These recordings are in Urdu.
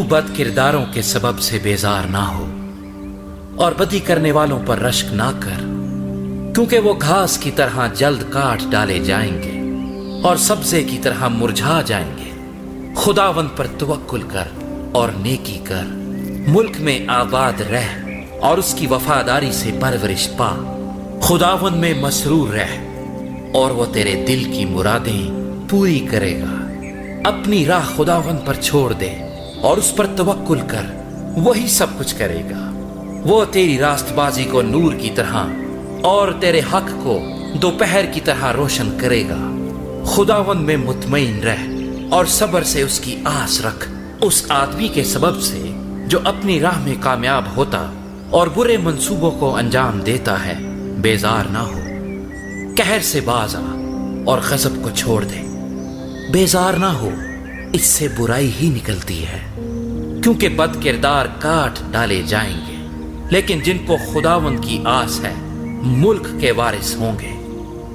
تو بد کرداروں کے سبب سے بیزار نہ ہو اور بدی کرنے والوں پر رشک نہ کر، کیونکہ وہ گھاس کی طرح جلد کاٹ ڈالے جائیں گے اور سبزے کی طرح مرجھا جائیں گے۔ خداوند پر توکل کر اور نیکی کر، ملک میں آباد رہ اور اس کی وفاداری سے پرورش پا۔ خداوند میں مسرور رہ اور وہ تیرے دل کی مرادیں پوری کرے گا۔ اپنی راہ خداوند پر چھوڑ دے اور اس پر توکل کر، وہی سب کچھ کرے گا۔ وہ تیری راست بازی کو نور کی طرح اور تیرے حق کو دوپہر کی طرح روشن کرے گا۔ خداوند میں مطمئن رہ اور صبر سے اس کی آس رکھ، اس آدمی کے سبب سے جو اپنی راہ میں کامیاب ہوتا اور برے منصوبوں کو انجام دیتا ہے بیزار نہ ہو۔ قہر سے باز آ اور غضب کو چھوڑ دے، بیزار نہ ہو، اس سے برائی ہی نکلتی ہے۔ کیونکہ بد کردار کاٹ ڈالے جائیں گے، لیکن جن کو خداوند کی آس ہے ملک کے وارث ہوں گے۔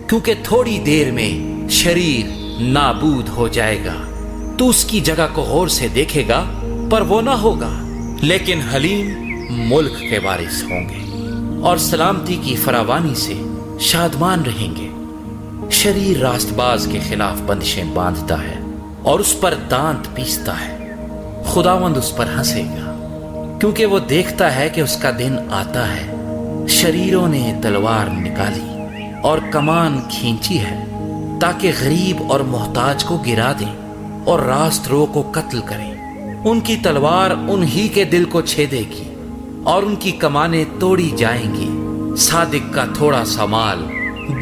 کیونکہ تھوڑی دیر میں شریر نابود ہو جائے گا، تو اس کی جگہ کو غور سے دیکھے گا پر وہ نہ ہوگا، لیکن حلیم ملک کے وارث ہوں گے اور سلامتی کی فراوانی سے شادمان رہیں گے۔ شریر راست باز کے خلاف بندشیں باندھتا ہے اور اس پر دانت پیستا ہے، خداوند اس پر ہنسے گا، کیونکہ وہ دیکھتا ہے کہ اس کا دن آتا ہے۔ شریروں نے تلوار نکالی اور کمان کھینچی ہے، تاکہ غریب اور محتاج کو گرا دیں اور راست رو کو قتل کریں۔ ان کی تلوار انہی کے دل کو چھیدے گی اور ان کی کمانیں توڑی جائیں گی۔ صادق کا تھوڑا سا مال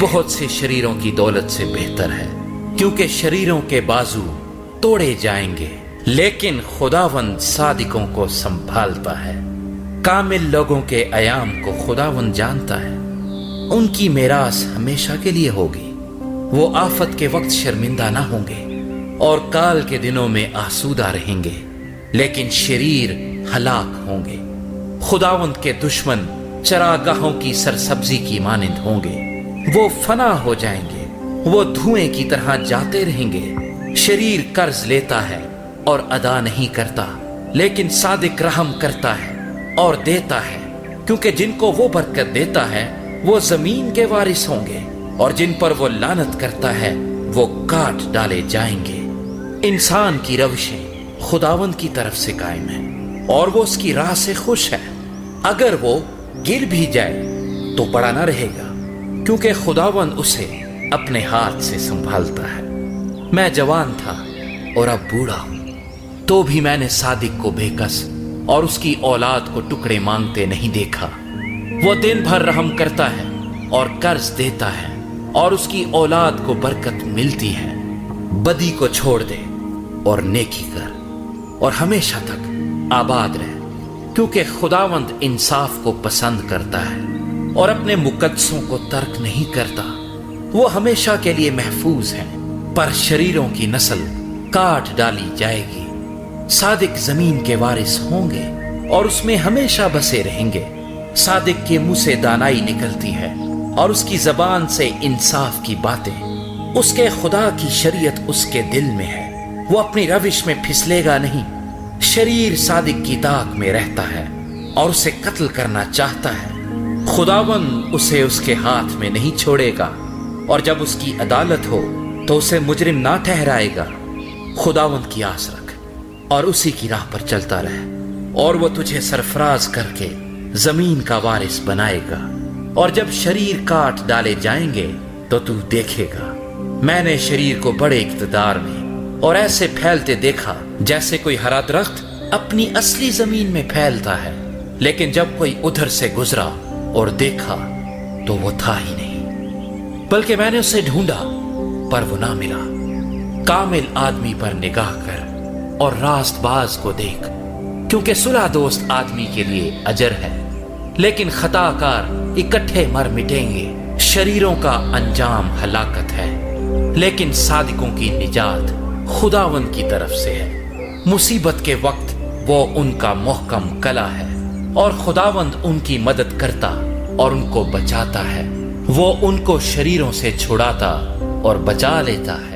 بہت سے شریروں کی دولت سے بہتر ہے، کیونکہ شریروں کے بازو توڑے جائیں گے، لیکن خداوند صادقوں کو سنبھالتا ہے۔ کامل لوگوں کے ایام کو خداوند جانتا ہے، ان کی میراث ہمیشہ کے لیے ہوگی۔ وہ آفت کے وقت شرمندہ نہ ہوں گے اور کال کے دنوں میں آسودہ رہیں گے، لیکن شریر ہلاک ہوں گے۔ خداوند کے دشمن چراگاہوں کی سرسبزی کی مانند ہوں گے، وہ فنا ہو جائیں گے، وہ دھوئیں کی طرح جاتے رہیں گے۔ شریر قرض لیتا ہے اور ادا نہیں کرتا، لیکن صادق رحم کرتا ہے اور دیتا ہے، کیونکہ جن کو وہ برکت دیتا ہے وہ زمین کے وارث ہوں گے، اور جن پر وہ لعنت کرتا ہے وہ کاٹ ڈالے جائیں گے۔ انسان کی روشیں خداوند کی طرف سے قائم ہیں اور وہ اس کی راہ سے خوش ہے۔ اگر وہ گر بھی جائے تو پڑا نہ رہے گا، کیونکہ خداوند اسے اپنے ہاتھ سے سنبھالتا ہے۔ میں جوان تھا اور اب بوڑھا ہوں، تو بھی میں نے صادق کو بے کس اور اس کی اولاد کو ٹکڑے مانگتے نہیں دیکھا۔ وہ دن بھر رحم کرتا ہے اور قرض دیتا ہے، اور اس کی اولاد کو برکت ملتی ہے۔ بدی کو چھوڑ دے اور نیکی کر اور ہمیشہ تک آباد رہ، کیونکہ خداوند انصاف کو پسند کرتا ہے اور اپنے مقدسوں کو ترک نہیں کرتا۔ وہ ہمیشہ کے لیے محفوظ ہیں، پر شریروں کی نسل کاٹ ڈالی جائے گی۔ صادق زمین کے وارث ہوں گے اور اس میں ہمیشہ بسے رہیں گے۔ صادق کے منہ سے دانائی نکلتی ہے اور اس کی زبان سے انصاف کی باتیں۔ اس کے خدا کی شریعت اس کے دل میں ہے، وہ اپنی روش میں پھسلے گا نہیں۔ شریر صادق کی طاق میں رہتا ہے اور اسے قتل کرنا چاہتا ہے، خداوند اسے اس کے ہاتھ میں نہیں چھوڑے گا، اور جب اس کی عدالت ہو تو اسے مجرم نہ ٹھہرائے گا۔ خداوند کی آس رکھ اور اسی کی راہ پر چلتا رہ، اور وہ تجھے سرفراز کر کے زمین کا وارث بنائے گا۔ اور جب شریر کاٹ ڈالے جائیں گے تو تو دیکھے گا، میں نے شریر کو بڑے اقتدار میں اور ایسے پھیلتے دیکھا جیسے کوئی ہرا درخت اپنی اصلی زمین میں پھیلتا ہے، لیکن جب کوئی ادھر سے گزرا اور دیکھا تو وہ تھا ہی نہیں، بلکہ میں نے اسے ڈھونڈا پر وہ نہ ملا۔ کامل آدمی پر نگاہ کر اور راست باز کو دیکھ، کیونکہ صلح دوست آدمی کے لیے اجر ہے، لیکن خطا کار اکٹھے مر مٹیں گے۔ شریروں کا انجام ہلاکت ہے، لیکن صادقوں کی نجات خداوند کی طرف سے ہے۔ مصیبت کے وقت وہ ان کا محکم کلا ہے، اور خداوند ان کی مدد کرتا اور ان کو بچاتا ہے۔ وہ ان کو شریروں سے چھڑاتا اور بچا لیتا ہے۔